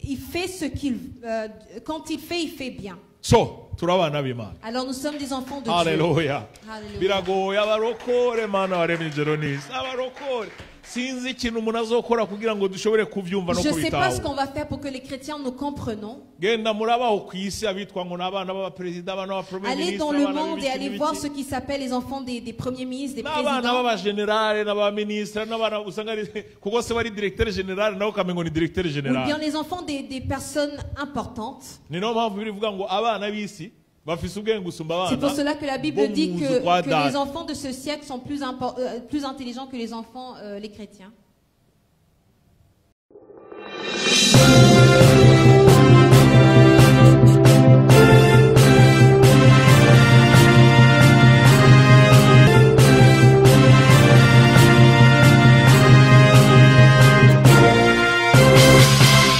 il fait ce qu'il, quand il fait bien. So turabana b'Imana. Alors nous sommes des enfants de Dieu. Haleluya. Hallelujah. Biragoye abarokore mana waremye ijoro n'isi. Abarokore sinzi ikintu umuntu azokora kugira ngo dushobore kuvyumva no Je ne sais pas ce kubitaho. qu'on va faire pour que les chrétiens nous comprenons. Genda murabaho ku isi abitwa ngo n'abana b'abaperezida, abana b'abapremier Allez ministre, dans le abana monde et allez b'ibiki voir n'ibiki. ceux qui s'appellent les enfants des premiers ministres, des n'abana présidents. b'abagenerale n'abaministre n'abana usanga ari kuko se bari directeur général nawe ukamengo ni directeur Ou bien général. les enfants des personnes importantes. Ni no mpamvu birivuga ngo abana b'isi bafise ubwenge gusumba C'est pour abana. cela que la Bible Bon dit muzu kwa que data. les enfants de ce siècle sont plus intelligents que les enfants, les chrétiens.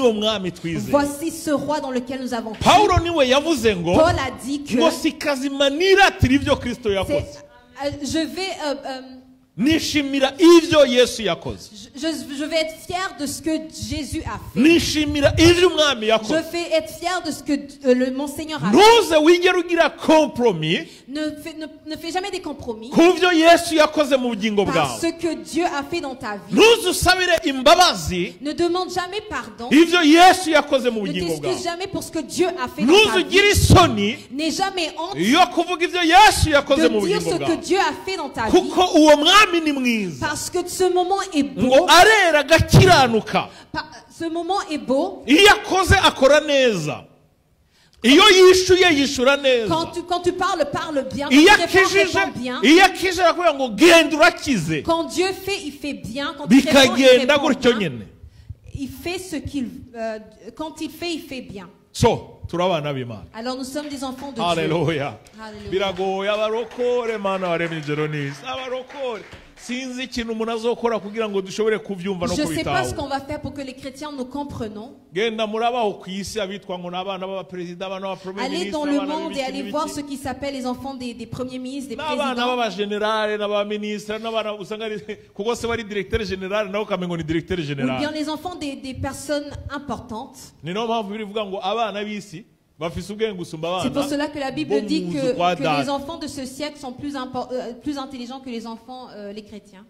Umwami twizeye. Voici ce roi dans lequel nous avons cru. Paulo niwe yavuze ngo Paul a dit que ngo sikazimanira ati ibyo Kristo yakoze. je vais Nishimira ibyo Yesu yakoze. je vais être fier de ce que Jésus a fait. Nishimira ibyo umwami Je yakoze. vais être fier de ce que mon Seigneur a fait. Ntuze wigera ugira compromis Ne fais jamais des compromis ku byo Yesu yakoze mu bugingo par bwawe. ce que Dieu a fait dans ta vie. Ntuze usabire imbabazi Ne demande jamais pardon. ibyo Yesu yakoze mu Ne bugingo t'excuse bwawe. jamais pour ce que Dieu a fait dans Ntuze ta vie. ugire isoni N'aie jamais honte yo kuvuga ibyo Yesu yakoze mu de dire bugingo ce que bwawe. Dieu a fait dans ta vie. Kuko uwo mwami ni mwiza. Parce que ce moment est Ngo beau. arera agakiranuka. Ce moment est beau. Iyo akoze akora neza. Iyo yishuye yishura neza. Quand tu parles, parle bien. Quand Iyo tu réponds, akijije réponds bien. iyo akije arakubwira ngo genda urakize. Quand Dieu fait, il fait bien. Quand il répond, il Bikagenda répond gutyo bien. nyene. Il fait ce qu'il... quand il fait bien. So turabana b'Imana. Alors nous sommes des enfants de Dieu. Haleluya. Hallelujah. Biragoye abarokore mana waremye ijoro n'isi. Abarokore sinzi ikintu umuntu azokora kugira ngo dushobore kuvyumva no Je ne sais pas ce kubitaho. qu'on va faire pour que les chrétiens nous comprenons. Genda murabaho ku isi abitwa ngo n'abana b'abaperezida, abana b'abapremier Allez ministre, dans le abana monde et allez b'ibiki voir n'ibiki. ceux qui s'appellent les enfants des premiers ministres, des n'abana présidents. b'abagenerale n'abaministre n'abana usanga ari kuko se bari directeur général nawe ukamengo ni directeur Ou bien général. les enfants des personnes importantes. Ni no mpamvu birivuga ngo abana b'isi bafise ubwenge gusumba C'est pour abana. cela que la Bible Bon dit muzu kwa que data. les enfants de ce siècle sont plus intelligents que les enfants, les chrétiens.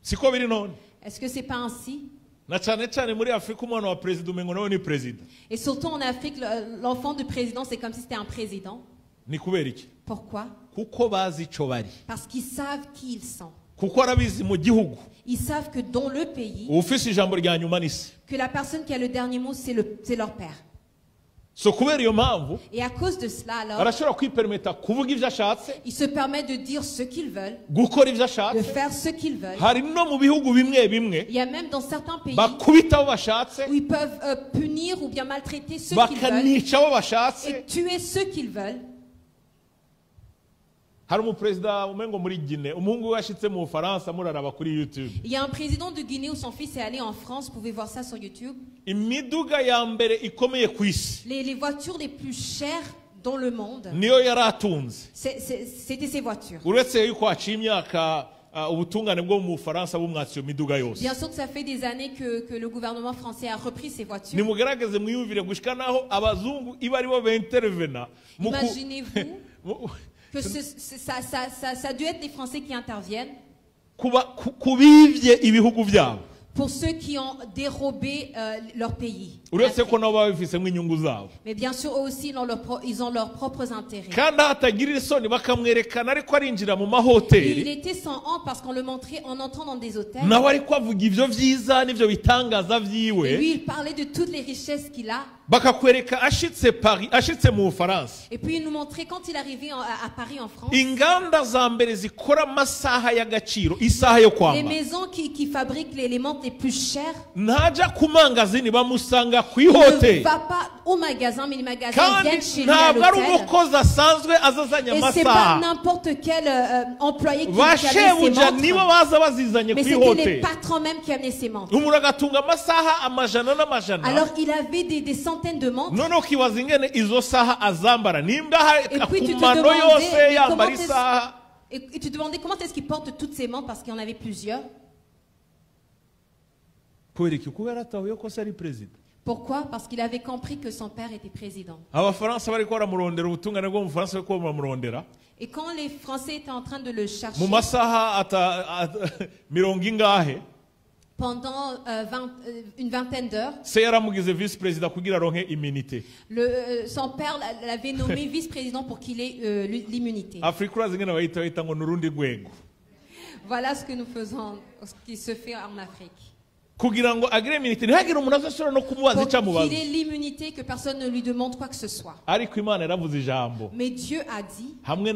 Siko biri none. Est-ce que c'est pas ainsi? Na cyane cyane muri Afrika umwana wa president umengo nawe ni president. Et surtout en Afrique, l'enfant du président, c'est comme si c'était un président. Ni kubera iki? Pourquoi? Kuko bazi ico bari. Parce qu'ils savent qui ils sont. Kuko arabizi mu gihugu. Ils savent que dans le pays, Ufise ijambo rya nyuma n'isi. que la personne qui a le dernier mot, c'est leur père. So kubera iyo mpamvu Et à cause de cela, alors, arashobora kwipermeta kuvuga ivyo ashatse, ils se permettent de dire ce qu'ils veulent, gukora ivyo de ashatse. faire ce qu'ils veulent. Hari no mu bihugu bimwe bimwe Il y a même dans certains pays bakubita abo bashatse, où ils peuvent punir ou bien maltraiter ceux qu'ils veulent bakanica abo bashatse. et tuer ceux qu'ils veulent. Hari umuperezida umengo muri Guinée, umuhungu we yashitse mu Bufaransa muraraba kuri YouTube. Il y a un président de Guinée où son fils est allé en France, vous pouvez voir ça sur YouTube. Imiduga ya mbere ikomeye ku isi Les voitures les plus chères dans le monde, niyo yaratunze. c'était ces voitures. Uretse yuko haciye imyaka ubutungane bwo mu Bufaransa bumwatse iyo miduga yose. Bien sûr que ça fait des années que le gouvernement français a repris ces voitures. Nimugerageze mwiyumvire gushika naho abazungu iba aribo b'intervena. Imaginez-vous que ça a dû être les Français qui interviennent kubivye ibihugu byabo. pour ceux qui ont dérobé leur pays. Uretse ko nabo babifisemo inyungu zabo. Mais bien sûr, eux aussi, ils ont leurs propres intérêts. Kandi hatagirira isoni bakamwerekana ariko arinjira mu Et il mahoteli était sans honte parce qu'on le montrait en entrant dans des hôtels. nawe ariko avuga ivyo vyiza n'ivyo bitangaza Et vyiwe. lui, il parlait de toutes les richesses qu'il a. Bakakwereka ashitse Paris, ashitse mu Bufaransa. Et puis il nous montrait quand il arrivait à Paris, en France, Inganda za mbere zikora amasaha y'agaciro, isaha yo les kwambara. maisons qui fabriquent les montres les plus chères Ntaja ku mangazini bamusanga ku ne ihoteli. va pas au magasin, mais les magasins Kandi viennent chez lui à ntabwo ari l'hôtel. umukozi asanzwe azazanye Et c'est pas amasaha. n'importe quel employé qui avait ses Bashebuja nibo montres, baza bazizanye mais ku c'était les ihoteli. patrons même qui amenaient ses montres. Umuntu agatunga amasaha amajana n'amajana. Alors il avait des centaines de montres. Noneho ukibaza ingene izo saha azambara nimba Et puis tu te ku mano demandais, yose mais yambara comment est-ce- isaha. Et tu te demandais comment est-ce qu'il porte toutes ces montres parce qu'il y en avait plusieurs. kubera iki kubera atahuye ko se ari perezida. Pourquoi? Parce qu'il avait compris que son père était président. Abafaransa bari ko baramurondera ubutungane bwo mu Faransa ko baramurondera. Et quand les Français étaient en train de le chercher, mu masaha mirongo ingahe pendant une vingtaine d'heures, se yaramugize vice président kugira ronke immunité. Son père l'avait nommé vice-président pour qu'il ait l'immunité. Afrika urazingena bayita ngo nurundi rwego. Voilà ce que nous faisons, ce qui se fait en Afrique. Kugira ngo agire immunité ntihagire umuntu azashobora no kumubaza icyo amubaza. Qu'il ait l'immunité, que personne ne lui demande quoi que ce soit. Ariko Imana yaravuze ijambo. Mais Dieu a dit, hamwe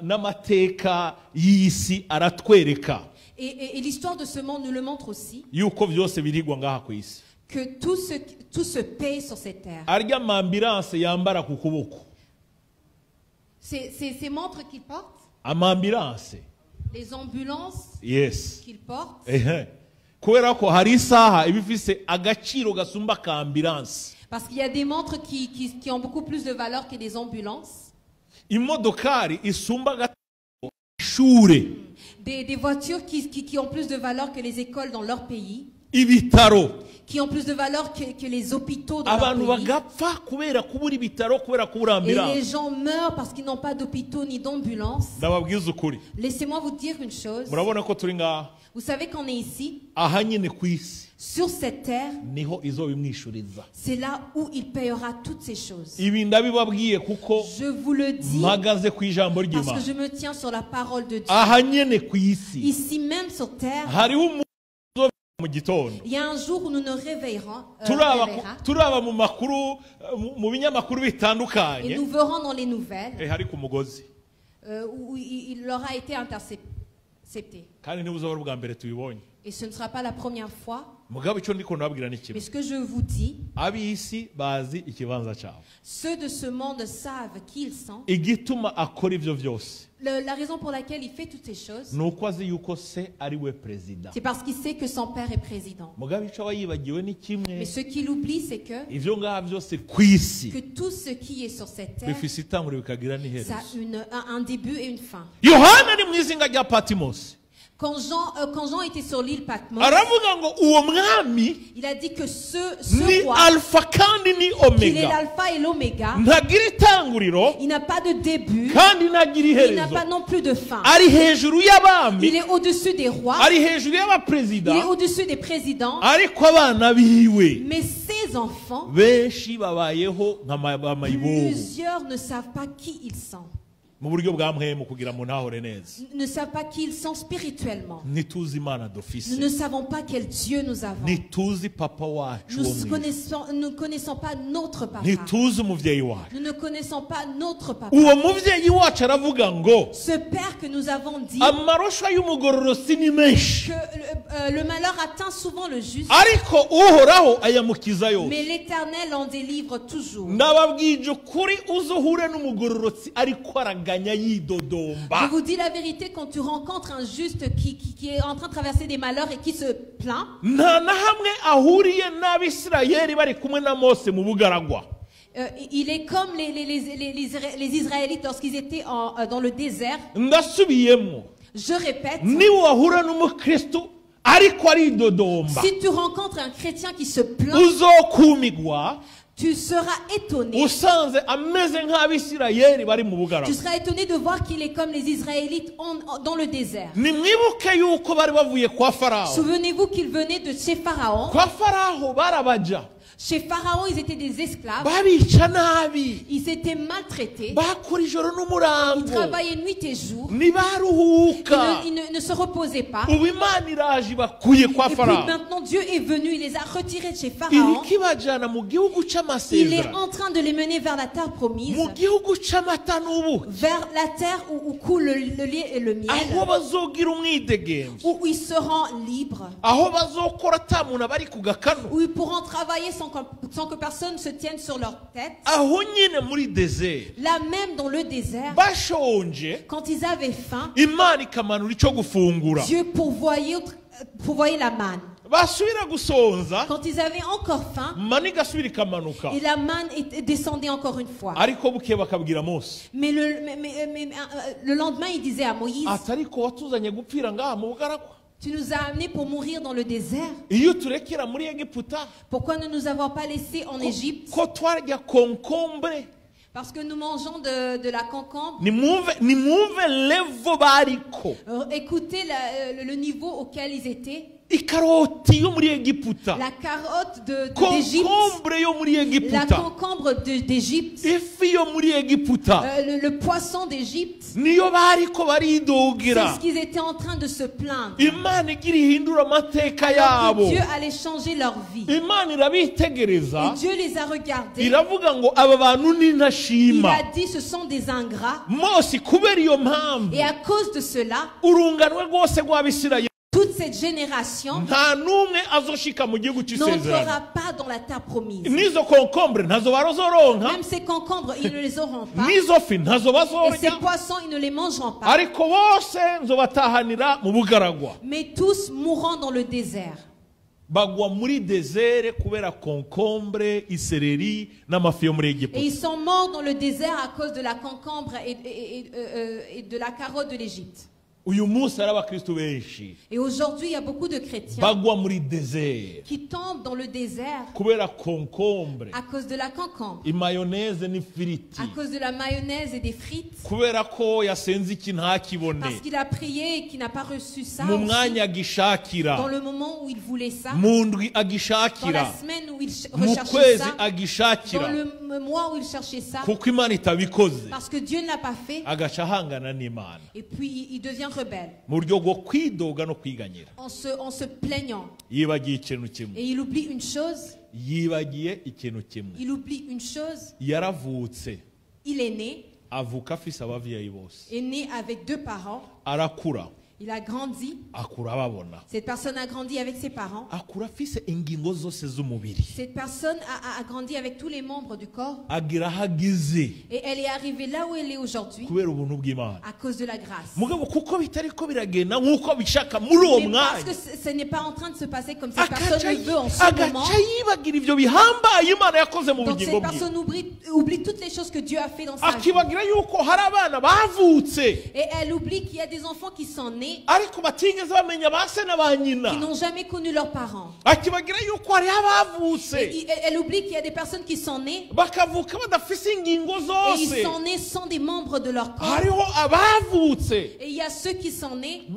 n'amateka y'isi aratwereka. Et l'histoire de ce monde nous le montre aussi. Yuko byose birigwa ngaha ku isi. Que tout se paie sur cette terre. Arya ambulance yambara ku kuboko. Ces montres qu'il porte. Ambulance. Les ambulances. Yes. Qu'il porte. Kubera ko hari isaha ibifise agaciro gasumba ka ambulance. Parce qu'il y a des montres qui ont beaucoup plus de valeur que des ambulances. Imodokari isumba gatiro ishure. Des voitures qui ont plus de valeur que les écoles dans leur pays. Ibitaro. Qui ont plus de valeur que les hôpitaux dans leur pays. Bagapfa kubera kubura ibitaro kubera kubura ambulance. Et les gens meurent parce qu'ils n'ont pas d'hôpitaux ni d'ambulance. Ndababwiza ukuri. Laissez-moi vous dire une chose. Murabona ko turi ngaha. Vous savez qu'on est ici. Aha nyine ku isi. Sur cette terre, niho izobimwishuriza. C'est là où il payera toutes ces choses. Ibi ndabibabwiye kuko je vous le dis mpagaze ku ijambo ry'Imana. Parce que je me tiens sur la parole de Dieu. Aha nyene ku isi. Ici même sur terre. Hariho mu gitondo. Il y a un jour où nous nous réveillerons. Turaba mu makuru mu binyamakuru bitandukanye. Et nous verrons dans les nouvelles. Hari ku mugozi. Où il leur a été intercepté. Kandi ntibuzaba bwa mbere tubibonye. Et ce ne sera pas la première fois. Mais ce que je vous dis, ceux de ce monde savent qui ils sont. La raison pour laquelle il fait toutes ces choses, c'est parce qu'il sait que son père est président. Mais ce qu'il oublie, c'est que tout ce qui est sur cette terre, ça a un début et une fin. Quand Jean était sur l'île Patmos, il a dit que ce roi, qu'il est l'alpha et l'oméga, il n'a pas de début, il n'a pas non plus de fin. Il est au-dessus des rois, il est au-dessus des présidents, mais ses enfants, plusieurs ne savent pas qui ils sont. Ne savent pas qui ils sont spirituellement. Nous ne savons pas quel Dieu nous avons. Nous ne connaissons pas notre papa. Nous ne connaissons pas notre papa. Ce père que nous avons dit que le malheur atteint souvent le juste, mais l'Éternel en délivre toujours. Je vous dis la vérité, quand tu rencontres un juste qui est en train de traverser des malheurs et qui se plaint, il est comme les Israélites lorsqu'ils étaient dans le désert. Je répète, si tu rencontres un chrétien qui se plaint, tu seras étonné. Tu seras étonné de voir qu'il est comme les Israélites dans le désert. Souvenez-vous qu'ils venaient de chez Pharaon. Chez Pharaon, ils étaient des esclaves. Ils étaient maltraités. Ils travaillaient nuit et jour. Ils ne se reposaient pas. Et puis maintenant, Dieu est venu. Il les a retirés de chez Pharaon. Il est en train de les mener vers la terre promise. Vers la terre où coule le lait et le miel. Où ils seront libres. Où ils pourront travailler sans que personne se tienne sur leur tête. Là même dans le désert, quand ils avaient faim, Dieu pourvoyait la manne. Quand ils avaient encore faim, et la manne descendait encore une fois. Mais le lendemain, il disait à Moïse, Tu nous as amenés pour mourir dans le désert. Pourquoi ne nous avons pas laissés en Égypte? Parce que nous mangeons de la concombre. Écoutez le niveau auquel ils étaient. La carotte d'Égypte, la concombre d'Égypte, le poisson d'Égypte, c'est ce qu'ils étaient en train de se plaindre. Dieu allait changer leur vie. Et Dieu les a regardés. Il a dit ce sont des ingrats. Et à cause de cela, toute cette génération n'entrera pas dans la terre promise. Même ces concombres, ils ne les auront pas. Et ces poissons, ils ne les mangeront pas. Mais tous mourront dans le désert. Et ils sont morts dans le désert à cause de la concombre et de la carotte de l'Égypte. Et aujourd'hui, il y a beaucoup de chrétiens qui tombent dans le désert à cause de la concombre, à cause de la mayonnaise et des frites, parce qu'il a prié et qu'il n'a pas reçu ça aussi, dans le moment où il voulait ça, dans la semaine où il recherchait ça, dans le mois où il cherchait ça, parce que Dieu ne l'a pas fait, et puis il devient rebelle. En se plaignant. Et il oublie une chose. Il oublie une chose. Il est né. Il est né avec deux parents. Il a grandi. Cette personne a grandi avec ses parents. Cette personne a grandi avec tous les membres du corps. Et elle est arrivée là où elle est aujourd'hui à cause de la grâce. Mais parce que ce n'est pas en train de se passer comme cette personne le veut en ce moment. Donc cette personne oublie toutes les choses que Dieu a fait dans sa vie. Et elle oublie qu'il y a des enfants qui sont nés, qui n'ont jamais connu leurs parents. Et elle oublie qu'il y a des personnes qui sont nées et ils sont nés sans des membres de leur corps. Et il y a ceux qui sont nés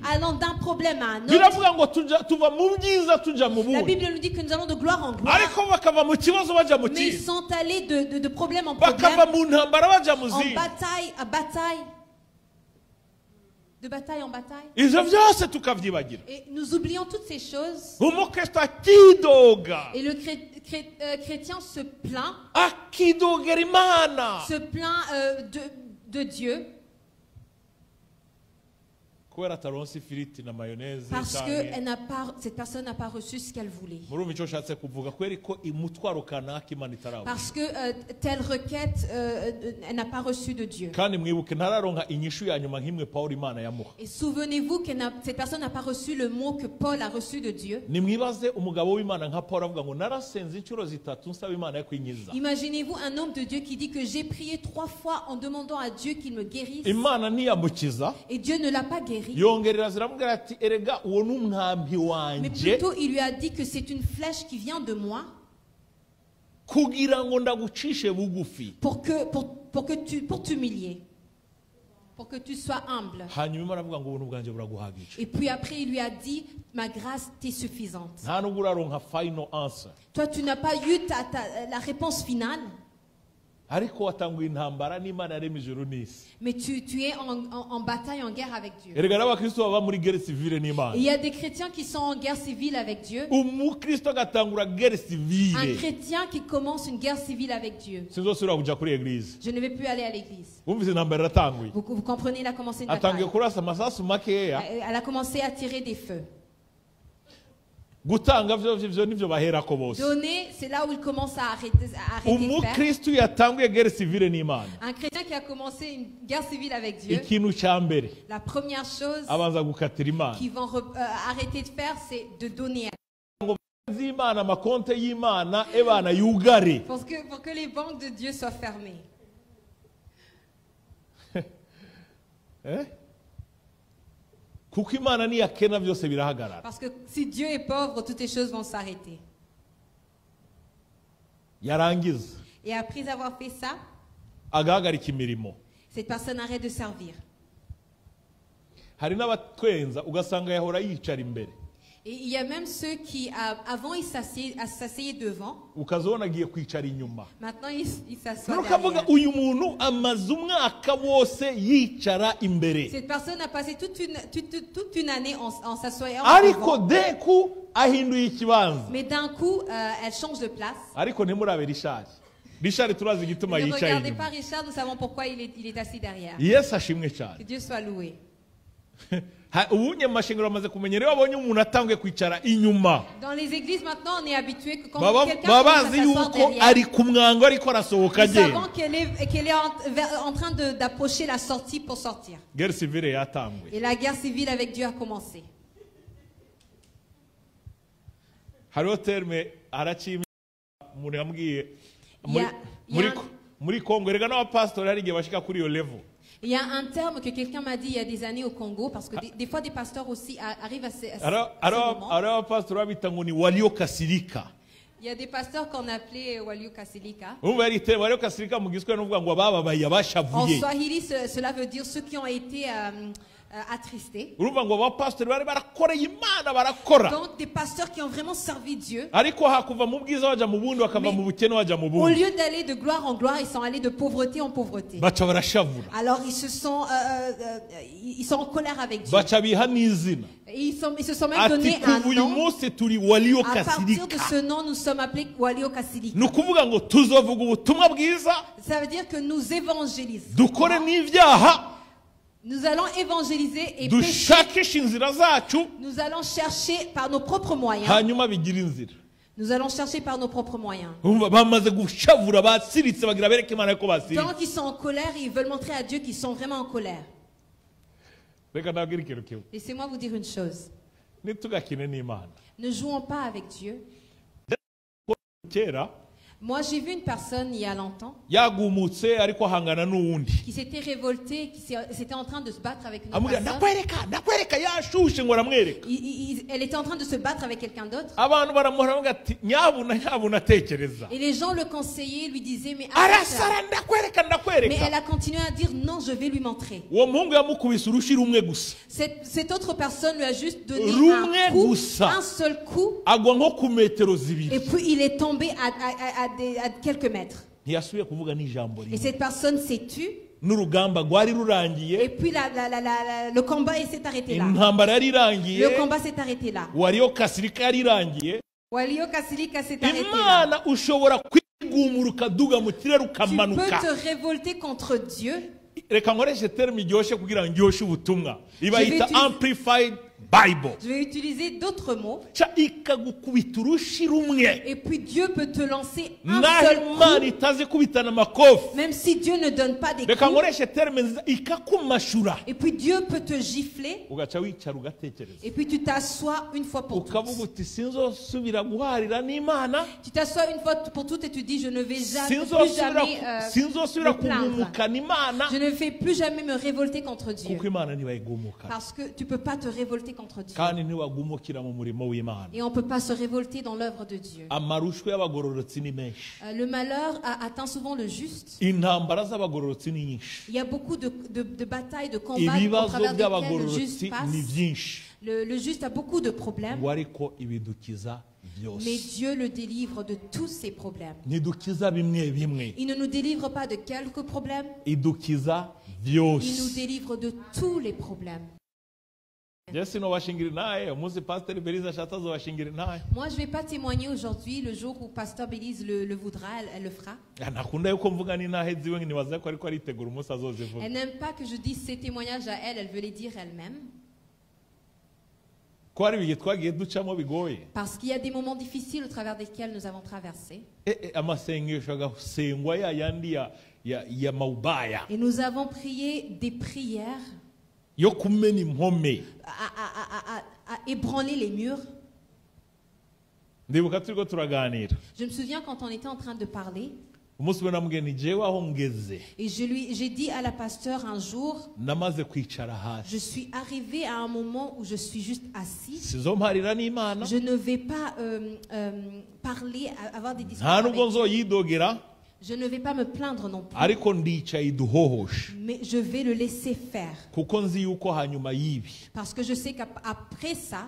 allant d'un problème à un autre. La Bible nous dit que nous allons de gloire en gloire, mais ils sont allés de problème en problème, en bataille à bataille, de bataille en bataille. Et nous oublions toutes ces choses. Et le chrétien se plaint. Se plaint de Dieu. Parce que cette personne n'a pas reçu ce qu'elle voulait. Parce que telle requête, elle n'a pas reçu de Dieu. Et souvenez-vous que cette personne n'a pas reçu le mot que Paul a reçu de Dieu. Imaginez-vous un homme de Dieu qui dit que j'ai prié 3 fois en demandant à Dieu qu'il me guérisse. Et Dieu ne l'a pas guéri. Mais plutôt il lui a dit que c'est une flèche qui vient de moi pour t'humilier, pour que tu sois humble. Et puis après il lui a dit, ma grâce t'est suffisante. Toi tu n'as pas eu la réponse finale. Mais tu es en bataille, en guerre avec Dieu. Et il y a des chrétiens qui sont en guerre civile avec Dieu. Un chrétien qui commence une guerre civile avec Dieu. Je ne vais plus aller à l'église. Vous comprenez, il a commencé une bataille. Elle a commencé à tirer des feux. Donner, c'est là où il commence à arrêter de faire. Un chrétien qui a commencé une guerre civile avec Dieu, la première chose qu'ils vont arrêter de faire, c'est de donner. Pour que les banques de Dieu soient fermées. Parce que si Dieu est pauvre, toutes les choses vont s'arrêter. Et après avoir fait ça, cette personne arrête de servir. Et il y a même ceux qui, avant, ils s'asseyaient devant. Maintenant, ils s'assoient derrière. Cette personne a passé toute une année en s'assoyant devant. Mais d'un coup, elle change de place. Ne regardez pas Richard, nous savons pourquoi il est assis derrière. Que Dieu soit loué. Dans les églises maintenant, on est habitué que quand quelqu'un s'assoit derrière, nous savons qu'elle est en train d'approcher la sortie pour sortir. Et la guerre civile avec Dieu a commencé. Il y a un terme que quelqu'un m'a dit il y a des années au Congo, parce que des fois des pasteurs aussi arrivent à ce moment. Il y a des pasteurs qu'on appelait Walio Kasilika. En Swahili, cela veut dire ceux qui ont été attristés. Donc des pasteurs qui ont vraiment servi Dieu. Mais au lieu d'aller de gloire en gloire, ils sont allés de pauvreté en pauvreté. Alors ils sont en colère avec Dieu. Et ils se sont même donné un nom. À partir de ce nom, nous sommes appelés Walio Kasilika. Ça veut dire que nous évangélisons. Nous allons évangéliser et pécher. Nous allons chercher par nos propres moyens. Nous allons chercher par nos propres moyens. Donc ils sont en colère et ils veulent montrer à Dieu qu'ils sont vraiment en colère. Laissez-moi vous dire une chose. Ne jouons pas avec Dieu. Moi, j'ai vu une personne il y a longtemps qui s'était révoltée, qui était en train de se battre avec une personne. Elle était en train de se battre avec quelqu'un d'autre. Et les gens le conseillaient, lui disaient, mais elle a continué à dire, non, je vais lui montrer. Cette autre personne lui a juste donné un seul coup. Et puis il est tombé à quelques mètres. Et cette personne s'est tue. Et puis le combat s'est arrêté là. Le combat s'est arrêté là. Walio Kasilika s'est arrêté là. Tu peux te révolter contre Dieu. Je vais utiliser d'autres mots. Et puis Dieu peut te lancer un seul coup. Même si Dieu ne donne pas des coups. Et puis Dieu peut te gifler. Et puis tu t'assois une fois pour toutes. Tu t'assois une fois pour toutes et tu dis, je ne vais jamais me plaindre. Je ne vais plus jamais me révolter contre Dieu. Parce que tu ne peux pas te révolter contre Dieu. Et on ne peut pas se révolter dans l'œuvre de Dieu. Le malheur atteint souvent le juste. Il y a beaucoup de batailles, de combats au travers desquels le juste passe. Le juste a beaucoup de problèmes. Mais Dieu le délivre de tous ces problèmes. Il ne nous délivre pas de quelques problèmes. Il nous délivre de tous les problèmes. Moi, je ne vais pas témoigner aujourd'hui. Le jour où Pasteur Bélise le voudra, elle le fera. Elle n'aime pas que je dise ces témoignages à elle. Elle veut les dire elle-même. Parce qu'il y a des moments difficiles au travers desquels nous avons traversé. Et nous avons prié des prières à ébranler les murs. Je me souviens quand on était en train de parler. Et j'ai dit à la pasteur un jour, je suis arrivé à un moment où je suis juste assis. Je ne vais pas parler, avoir des discussions avec Dieu. Je ne vais pas me plaindre non plus. Mais je vais le laisser faire. Parce que je sais qu'après ça,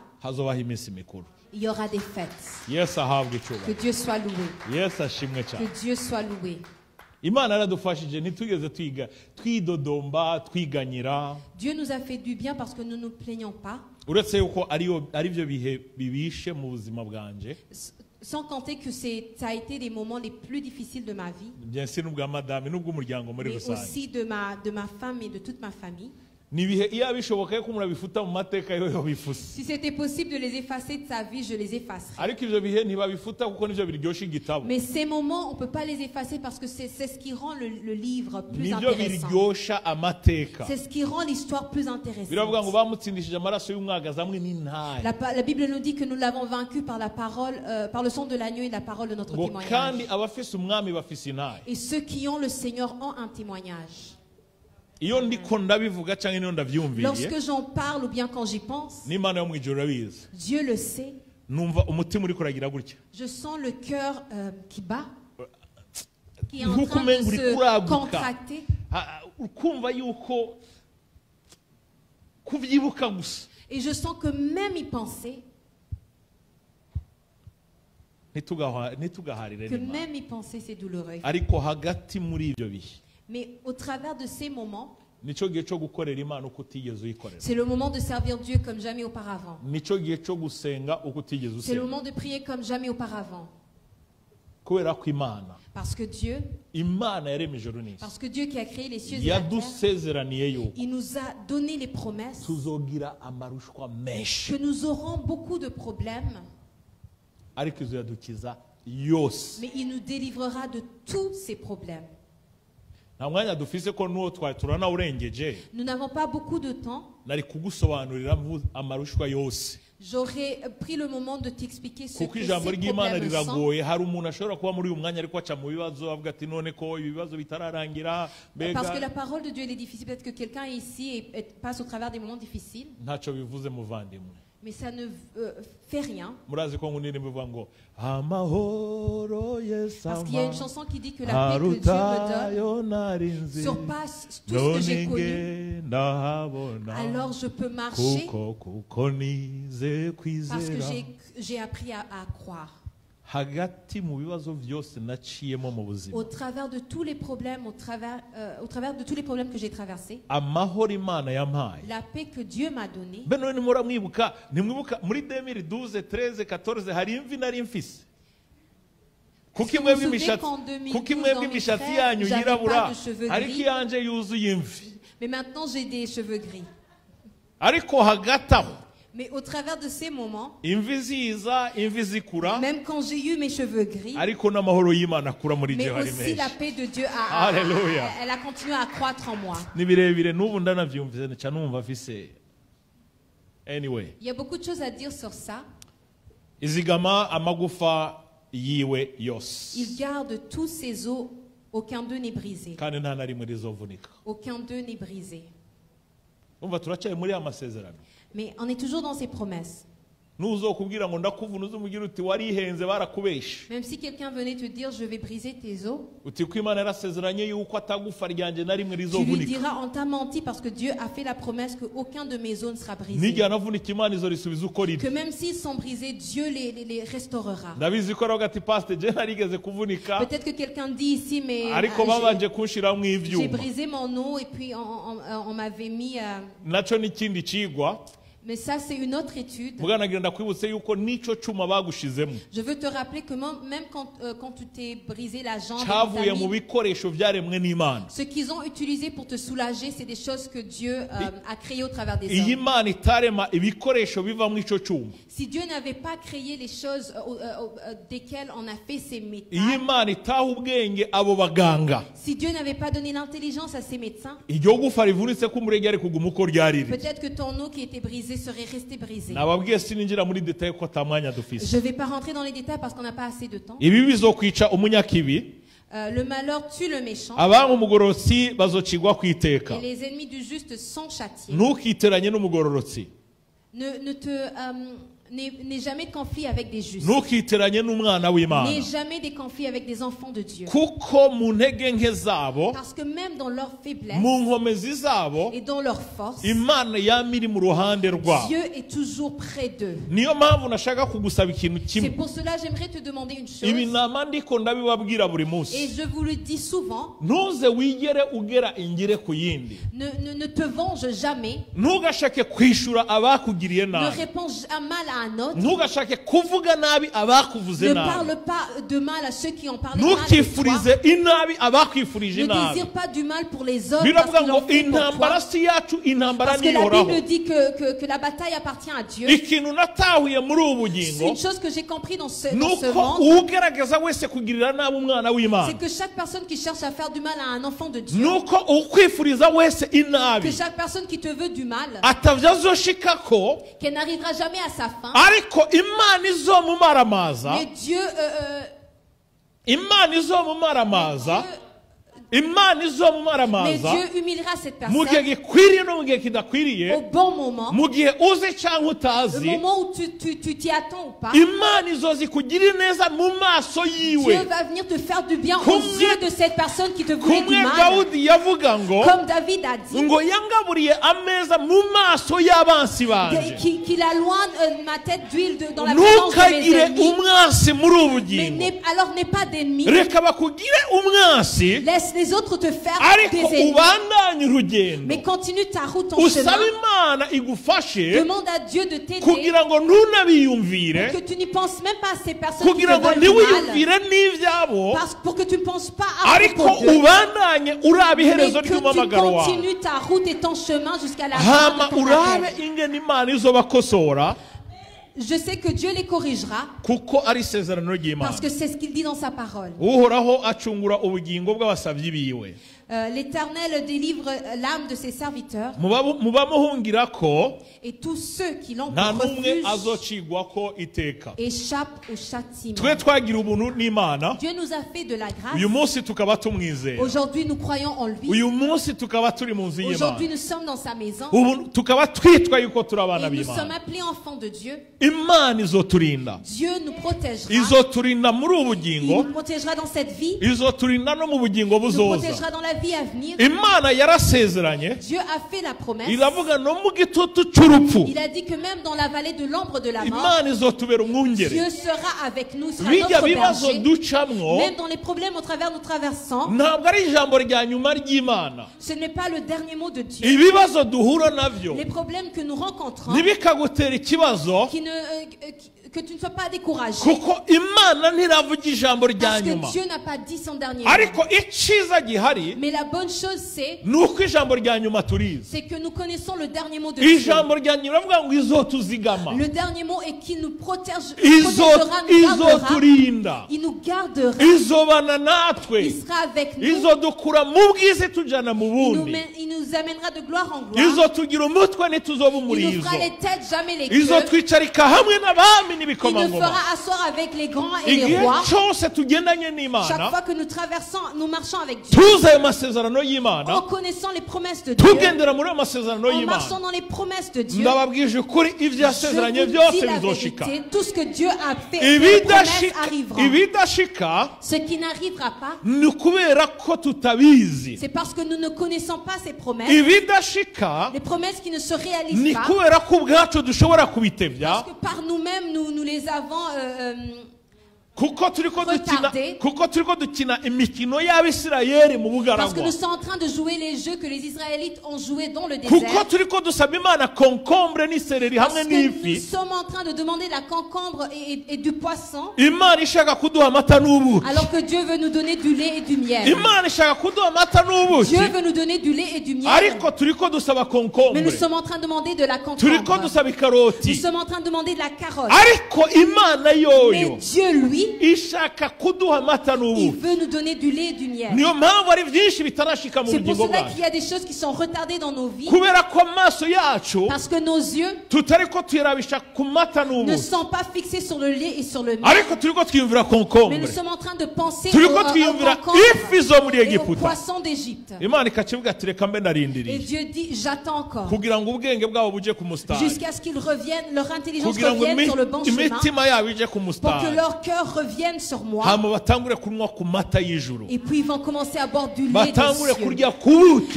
il y aura des fêtes. Que Dieu soit loué. Que Dieu soit loué. Dieu nous a fait du bien parce que nous ne nous plaignons pas. Sans compter que ça a été les moments les plus difficiles de ma vie. Mais aussi de ma femme et de toute ma famille. Si c'était possible de les effacer de sa vie, je les effacerais. Mais ces moments, on ne peut pas les effacer parce que c'est ce qui rend le livre plus intéressant. C'est ce qui rend l'histoire plus intéressante. La Bible nous dit que nous l'avons vaincu par la parole, par le sang de l'agneau et la parole de notre témoignage. Et ceux qui ont le Seigneur ont un témoignage. Lorsque j'en parle ou bien quand j'y pense, Dieu le sait. Je sens le cœur qui bat, qui est en train de se contracter. Et je sens que même y penser, c'est douloureux. Mais au travers de ces moments, c'est le moment de servir Dieu comme jamais auparavant. C'est le moment de prier comme jamais auparavant. Parce que Dieu qui a créé les cieux et la terre, il nous a donné les promesses que nous aurons beaucoup de problèmes, mais il nous délivrera de tous ces problèmes. Nous n'avons pas beaucoup de temps. J'aurais pris le moment de t'expliquer ce que ces problèmes sont. Parce que la parole de Dieu elle est difficile. Peut-être que quelqu'un est ici et passe au travers des moments difficiles. Mais ça ne fait rien. Parce qu'il y a une chanson qui dit que la paix que Dieu me donne surpasse tout ce que j'ai connu. Alors je peux marcher parce que j'ai appris à croire. Au travers de tous les problèmes, au travers de tous les problèmes que j'ai traversés, la paix que Dieu m'a donnée. Kuki mwebwe imishatsi yanyu yirabura ariko yanje yuzuye imvi. Mais maintenant j'ai des cheveux gris. Ariko hagati aho, mais au travers de ces moments, même quand j'ai eu mes cheveux gris, mais aussi la paix de Dieu elle a continué à croître en moi. Anyway. Il y a beaucoup de choses à dire sur ça. Il garde tous ses os, aucun d'eux n'est brisé. Aucun d'eux n'est brisé. Mais on est toujours dans ses promesses. Même si quelqu'un venait te dire je vais briser tes os, tu lui diras on t'a menti parce que Dieu a fait la promesse qu'aucun de mes os ne sera brisé. Que même s'ils sont brisés, Dieu les restaurera. Peut-être que quelqu'un dit ici mais j'ai brisé mon os et puis on m'avait mis mais ça, c'est une autre étude. Je veux te rappeler que même quand tu t'es brisé la jambe, ce qu'ils ont utilisé pour te soulager, c'est des choses que Dieu a créées au travers des hommes. Si Dieu n'avait pas créé les choses desquelles on a fait ces métals, si Dieu n'avait pas donné l'intelligence à ces médecins, peut-être que ton os qui était brisé serait resté brisé. Je ne vais pas rentrer dans les détails parce qu'on n'a pas assez de temps. Le malheur tue le méchant. Et les ennemis du juste sont châtiés. N'aie jamais de conflit avec des justes. N'aie jamais des conflits avec des enfants de Dieu. Parce que même dans leur faiblesse et dans leur force, Dieu est toujours près d'eux. C'est pour cela que j'aimerais te demander une chose. Et je vous le dis souvent. Ne te venge jamais. Ne réponds mal à un autre. Ne parle pas de mal à ceux qui ont parlé mal de toi. Ne désire pas du mal pour les autres parce qu'ils l'ont fait pour toi. Parce que la Bible dit que la bataille appartient à Dieu. C'est une chose que j'ai compris dans ce monde. C'est que chaque personne qui cherche à faire du mal à un enfant de Dieu, que chaque personne qui te veut du mal, qu'elle n'arrivera jamais à sa fin. Mais Dieu mais Dieu humiliera cette personne au bon moment, le moment où tu t'y attends ou pas. Dieu va venir te faire du bien aux yeux de cette personne qui te voulait du mal. Comme David a dit, qu'il alloigne ma tête d'huile dans la présence de mes ennemis. Mais alors n'aie pas d'ennemis. Laisse les autres te faire des ennemis. Mais continue ta route en chemin. Demande à Dieu de t'aider. Que tu n'y penses même pas à ces personnes qui te veulent du mal. Pour que tu ne penses pas à propos d'eux. Mais que tu continues ta route et ton chemin jusqu'à la fin de ton appel. Je sais que Dieu les corrigera parce que c'est ce qu'il dit dans sa parole. L'Éternel délivre l'âme de ses serviteurs et tous ceux qui l'ont pour refuge échappent au châtiment. Dieu nous a fait de la grâce. Aujourd'hui nous croyons en lui. Aujourd'hui nous sommes dans sa maison et nous sommes appelés enfants de Dieu. Dieu nous protégera. Il nous protégera dans cette vie. Il nous protégera dans la vie à venir. Dieu a fait la promesse. Il a dit que même dans la vallée de l'ombre de la mort, Dieu sera avec nous, sera notre berger. Même dans les problèmes au travers nous traversons, ce n'est pas le dernier mot de Dieu. Les problèmes que nous rencontrons, que tu ne sois pas découragé. Parce que Dieu n'a pas dit son dernier mot. Mais la bonne chose c'est que nous connaissons le dernier mot de Dieu. Le dernier mot est qu'il nous protégera, nous gardera. Il nous gardera. Il sera avec nous. Il nous amènera de gloire en gloire. Il nous fera les têtes, jamais les queues. Il nous fera asseoir avec les grands et les rois. Chaque fois que nous traversons, nous marchons avec Dieu, en connaissant les promesses de Dieu, en marchant dans les promesses de Dieu. Je vous dis la vérité, tout ce que Dieu a fait, les promesses arriveront. Ce qui n'arrivera pas, c'est parce que nous ne connaissons pas ces promesses. Les promesses qui ne se réalisent pas, parce que par nous-mêmes nous les avons retardés. Parce que nous sommes en train de jouer les jeux que les Israélites ont joués dans le désert. Parce que nous sommes en train de demander la concombre et du poisson, alors que Dieu veut nous donner du lait et du miel. Dieu veut nous donner du lait et du miel. Mais nous sommes en train de demander de la concombre. Nous sommes en train de demander de la carotte. Mais Dieu, lui, il veut nous donner du lait et du miel. C'est pour cela qu'il y a des choses qui sont retardées dans nos vies. Parce que nos yeux ne sont pas fixés sur le lait et sur le miel. Mais nous sommes en train de penser aux poissons d'Égypte. Et Dieu dit, j'attends encore. Jusqu'à ce qu'ils reviennent, leur intelligence revienne sur le bon chemin. Pour que leur cœur revienne sur moi. Et puis ils vont commencer à boire du lait des cieux.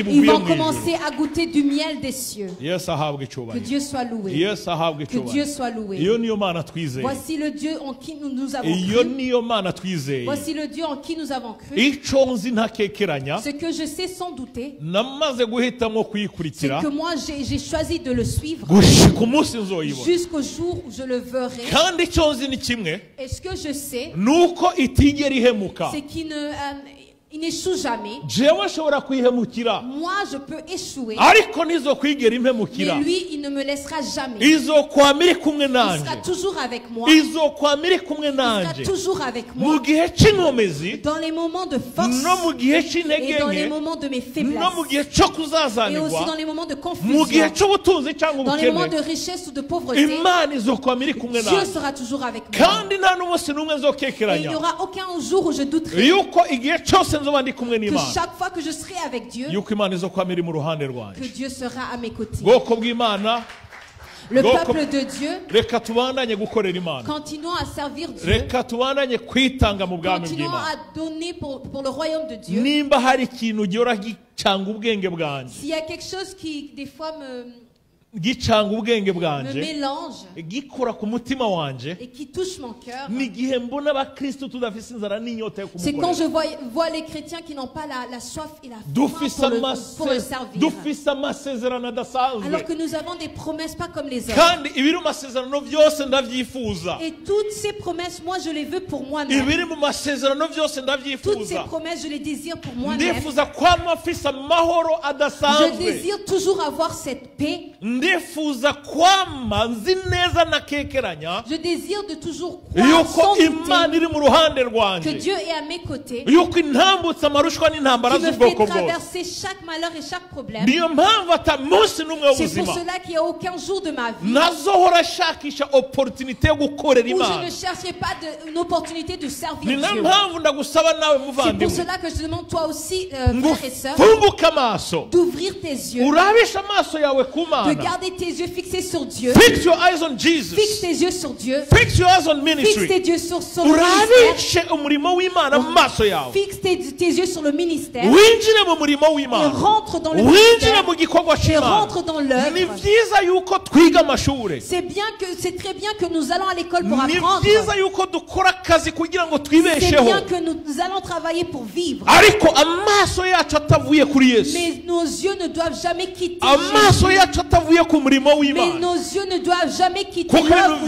Ils vont commencer à goûter du miel des cieux. Que Dieu soit loué. Que Dieu soit loué. Voici le Dieu en qui nous avons cru. Voici le Dieu en qui nous avons cru. Ce que je sais sans douter, c'est que moi j'ai choisi de le suivre jusqu'au jour où je le verrai. Et ce que je sais, c'est qu'il n'échoue jamais. Moi, je peux échouer. Mais lui, il ne me laissera jamais. Il sera toujours avec moi. Il sera toujours avec moi. Dans les moments de force et dans les moments de mes faiblesses. Et aussi dans les moments de confusion. Dans les moments de richesse ou de pauvreté. Dieu sera toujours avec moi. Et il n'y aura aucun jour où je douterai que chaque fois que je serai avec Dieu, que Dieu sera à mes côtés. Le peuple de Dieu, continuons à servir Dieu, continuons à donner pour le royaume de Dieu. S'il y a quelque chose qui des fois me mélange et qui touche mon cœur, c'est quand je vois les chrétiens qui n'ont pas la soif et la faim pour le servir, alors que nous avons des promesses pas comme les autres. Et toutes ces promesses, moi je les veux pour moi-même. Toutes ces promesses, je les désire pour moi-même. Je désire toujours avoir cette paix. Je désire de toujours croire sans douter que Dieu est à mes côtés, qui me fait traverser chaque malheur et chaque problème. C'est pour cela qu'il n'y a aucun jour de ma vie où je ne chercherai pas une opportunité de servir Dieu. C'est pour cela que je demande toi aussi, frères et sœurs, d'ouvrir tes yeux, de garder tes yeux fixés sur Dieu. Fix your eyes on Jesus. Fixe tes yeux sur Dieu. Fix your eyes on ministry. Fixe tes yeux sur son ministère. Fixe tes yeux sur le ministère. Et rentre dans le ministère. Et rentre dans l'œuvre. C'est très bien que nous allons à l'école pour apprendre. C'est bien que nous allons travailler pour vivre. Mais nos yeux ne doivent jamais quitter Jésus. Mais nos yeux ne doivent jamais quitter l'œuvre.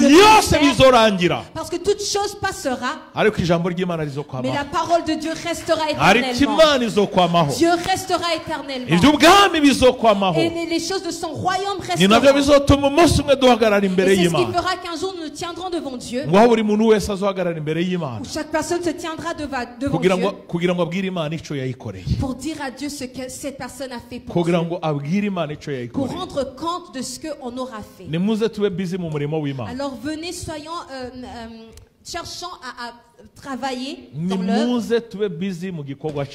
Parce que toute chose passera. Mais la parole de Dieu restera éternellement. Dieu restera éternellement. Et les choses de son royaume resteront. Et c'est ce qui fera qu'un jour nous tiendrons devant Dieu. Où chaque personne se tiendra devant Dieu. Pour dire à Dieu ce que cette personne a fait pour Dieu. Pour rendre compte de ce qu'on aura fait. Alors venez, cherchons à travailler dans l'œuvre.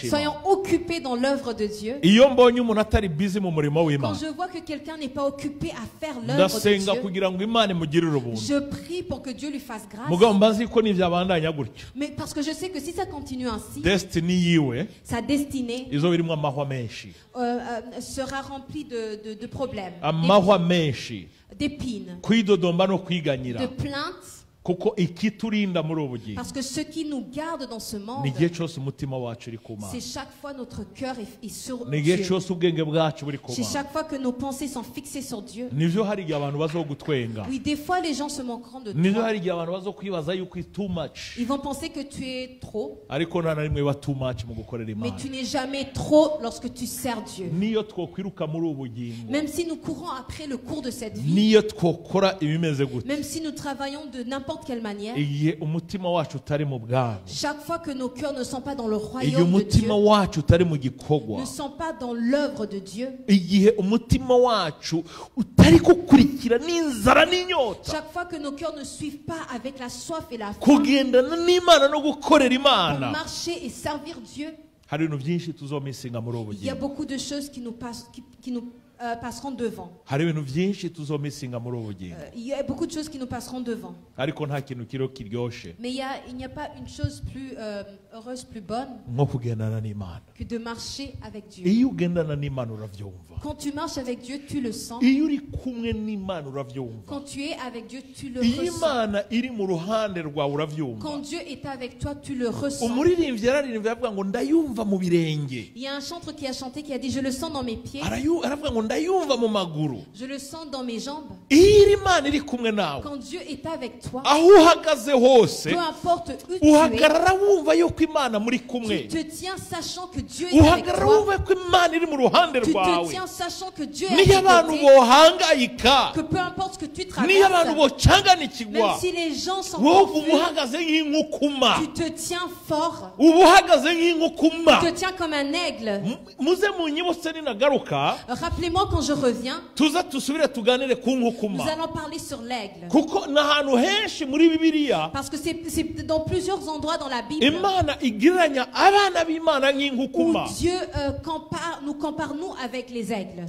Soyons occupés dans l'œuvre de Dieu. Quand je vois que quelqu'un n'est pas occupé à faire l'œuvre de Dieu, je prie pour que Dieu lui fasse grâce. Mais parce que je sais que si ça continue ainsi, sa destinée sera remplie de problèmes, d'épines, de plaintes. Parce que ce qui nous garde dans ce monde, c'est chaque fois notre cœur est sur Dieu. C'est chaque fois que nos pensées sont fixées sur Dieu. Oui, des fois les gens se moqueront de toi. Ils vont penser que tu es trop. Mais tu n'es jamais trop lorsque tu sers Dieu. Même si nous courons après le cours de cette vie, même si nous travaillons de n'importe n'importe quelle manière, igihe umutima wacu utari mu bwami, chaque fois que nos cœurs ne sont pas dans le royaume de Dieu, umutima wacu utari mu gikorwa, ne sont pas dans l'œuvre de Dieu, igihe umutima wacu utari gukurikira n'inzara n'inyota, chaque fois que nos cœurs ne suivent pas avec la soif et la faim kugendana n'Imana no gukorera pour Imana, marcher et servir Dieu, hari ibintu byinshi tuzomisinga muri ubu il y a bugingo, beaucoup de choses qui nous passeront devant. hari ibintu byinshi tuzomisinga muri ubu bugingo, Il y a beaucoup de choses qui nous passeront devant. ariko nta kintu kiriho kiryoshe Mais il n'y a pas une chose plus heureuse, plus bonne nko kugendana n'Imana. que de marcher avec Dieu. Iyo ugendana n'Imana urabyumva, Quand tu marches avec Dieu, tu le sens. iyo uri kumwe n'Imana urabyumva, Quand tu es avec Dieu, tu le iyo ressens. Imana iri mu ruhande rwawe urabyumva. Quand Dieu est avec toi, tu le ressens. Umuririmbyi yararirimbye aravuga ngo ndayumva mu birenge, Il y a un chanteur qui a chanté, qui a dit, je le sons dans mes pieds, aravuga ngo ndayumva mu maguru. je le sens dans mes jambes. Iyo Imana iri kumwe nawe, Quand Dieu est avec toi, aho uhagaze hose peu importe où tu es, uhagarara wumva yuko Imana muri kumwe, tu te tiens sachant que Dieu est avec uhagarara toi. wumva ko Imana iri mu ruhande Tu te rwawe. tiens sachant que Dieu est Niyo à tes abantu côtés, bohangayika, que peu importe ce que tu niyo abantu traverses, bocanganikigwa, même si les gens sont wowe uba confus, uhagaze nk'inkukuma, tu te tiens fort, uba uhagaze nk'inkukuma. tu te tiens comme un aigle. Muze munyibutse ninagaruka Rappelez-moi quand je reviens, tuza tusubire tuganire ku nous nkukuma, allons parler sur l'aigle. kuko n'ahantu henshi muri Bibiliya Parce que c'est dans plusieurs endroits dans la Bible Imana igereranya abana b'Imana où nk'inkukuma, Dieu nous compare nous avec les aigles.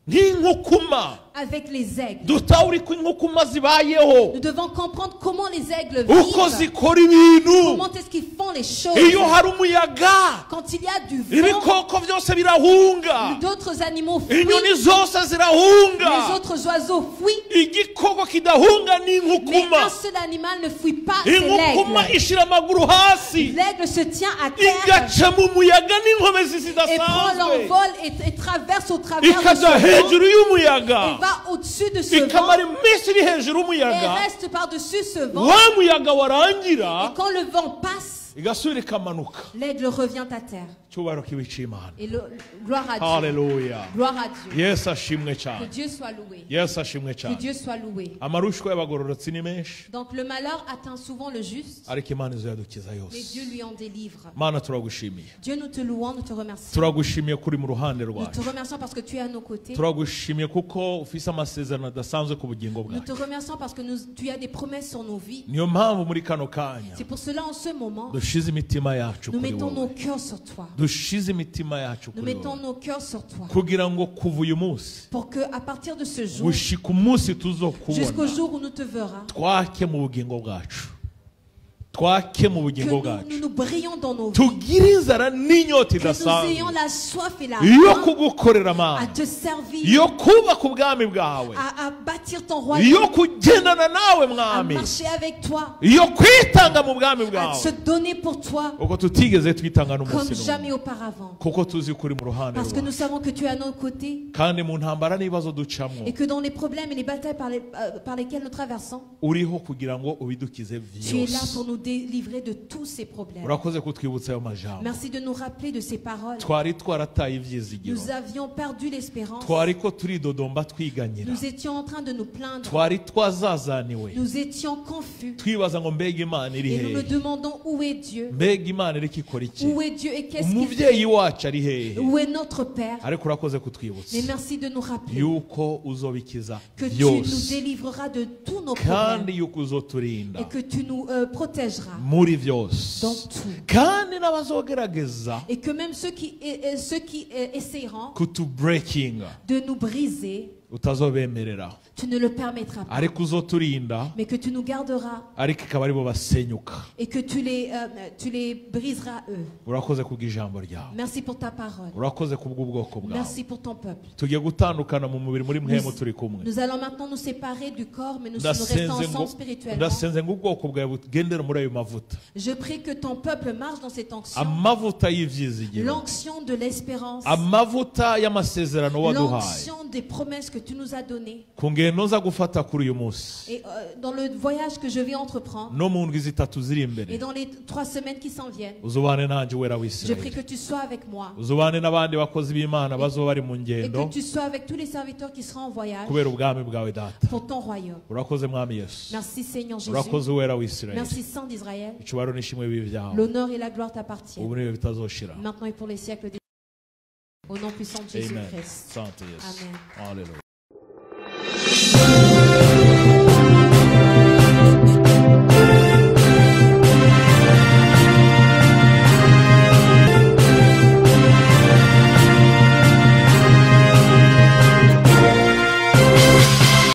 nk'inkukuma. Avec les aigles. Dutahura ko inkukuma zibayeho, Nous devons comprendre comment les aigles uko vivent, zikora ibintu. comment est-ce qu'ils font les choses. Iyo hari umuyaga, Quand il y a du vent, ibikoko byose birahunga, d'autres animaux fuient, inyoni zose les zirahunga. autres oiseaux fuient, Igikoko kidahunga ni mais inkukuma. un seul animal ne fuit pas, c'est Inkukuma l'aigle. ishira amaguru hasi, L'aigle se tient à terre igaca mu muyaga n'inkomezi et prend zidasanzwe, l'envol et traverse au travers de ikaja ce vent hejuru et y'umuyaga, va au-dessus de ce ikamara vent iminsi iri hejuru et y'umuyaga, reste par-dessus ce vent. wa muyaga Et warangira quand le vent passe, igasubira ikamanuka. l'aigle revient à terre. Cyubahiro kibe cy'Imana. Et gloire à Dieu. Haleluya. Gloire à Dieu. Yesu ashimwe Que cyane, Dieu soit loué. Yesu ashimwe Que cyane. Dieu soit loué. Amarushwa y'abagororotsi ni menshi, Donc le malheur atteint souvent le juste, ariko Imana izo yadukiza mais yose. Dieu lui en délivre. Mana turagushimiye, Dieu, nous te louons, nous te remercions. turagushimiye kuri mu ruhande Nous te rwacu, remercions parce que tu es à nos côtés. turagushimiye kuko ufise amasezerano adasanzwe ku bugingo Nous te bwacu. remercions parce que tu as des promesses sur nos vies. Niyo mpamvu muri kano kanya C'est pour cela, en ce moment, dushize imitima yacu nous kuri mettons nos wowe, cœurs sur toi. dushize imitima yacu Nous kuri mettons wowe, nos cœurs sur toi. kugira ngo kuva uyu munsi Pour que, à partir de ce jour, gushika umunsi jusqu'au tuzokubona, jour où nous te verras, twake mu bugingo bwacu, twake mu que bugingo nous bwacu, nous brillons dans nos vies. tugire inzara n'inyota Que nous idasanzwe ayons la soif et la yo faim kugukorera à Mana, te servir, yo kubaka ubwami bwawe, à bâtir ton yo royaume, kugendana nawe à mwami, marcher avec toi, yo kwitanga mu bwami à bwawe, se donner pour toi uko tutigeze twitanga comme n'umunsi jamais n'umwe, auparavant. kuko tuzi kuri mu ruhande Parce que nous rwawe, savons que tu es à nos côtés kandi mu ntambara n'ibibazo ducamo et que dans les problèmes et les batailles par lesquelles nous traversons, uriho kugira ngo ubidukize tu es là byose. pour nous délivrer de tous ces problèmes. Urakoze kutwibutsa ayo majambo, Merci de nous rappeler de ces paroles. twari twarataye ivyizigiro, Nous avions perdu l'espérance. twari ko turidodomba twiganyira, Nous étions en train de nous plaindre. twari twazazaniwe, Nous étions confus. twibaza ngo mbega Imana iri Et nous nous hehe, demandons où est Dieu? mbega Imana iriko ikora iki, Où est Dieu et qu'est-ce qu'il umuvyeyi fait? wacu ari hehe. Où est notre Père? Ariko urakoze kutwibutsa Mais merci de nous rappeler yuko uzobikiza que tu nous byose, délivreras de tous nos kandi problèmes yuko uzoturinda et que tu nous protégeras muri byose, dans tout. kandi n'abazogerageza Et que même ceux qui essaieront kutubreakinga de nous briser, utazobemerera, tu ne le permettras pas, ariko uzoturinda, mais que tu nous garderas ariko ikaba aribo basenyuka. et que tu les briseras eux. Urakoze kubw'ijambo ryawe, Merci pour ta parole. urakoze kubw'ubwoko bwawe. Merci pour ton peuple. Tugiye gutandukana mu mubiri muri mwemu turi kumwe. Nous allons maintenant nous séparer du corps, mais nous restons ensemble spirituellement. ndasenze ngo ubwoko bwawe bugendere muri ayo mavuta, Je prie que ton peuple marche dans cette onction, amavuta y'ivyizigiro, l'onction de l'espérance, amavuta y'amasezerano waduhaye, l'onction des promesses que tu nous as donné. Et dans le voyage que je vais entreprendre, et dans les 3 semaines qui s'en viennent, je prie que tu sois avec moi. Et que tu sois avec tous les serviteurs qui seront en voyage pour ton royaume. Merci Seigneur Jésus. Merci Saint d'Israël. L'honneur et la gloire t'appartiennent. Maintenant et pour les siècles des... Au nom puissant de Jésus-Christ. Amen. Alléluia.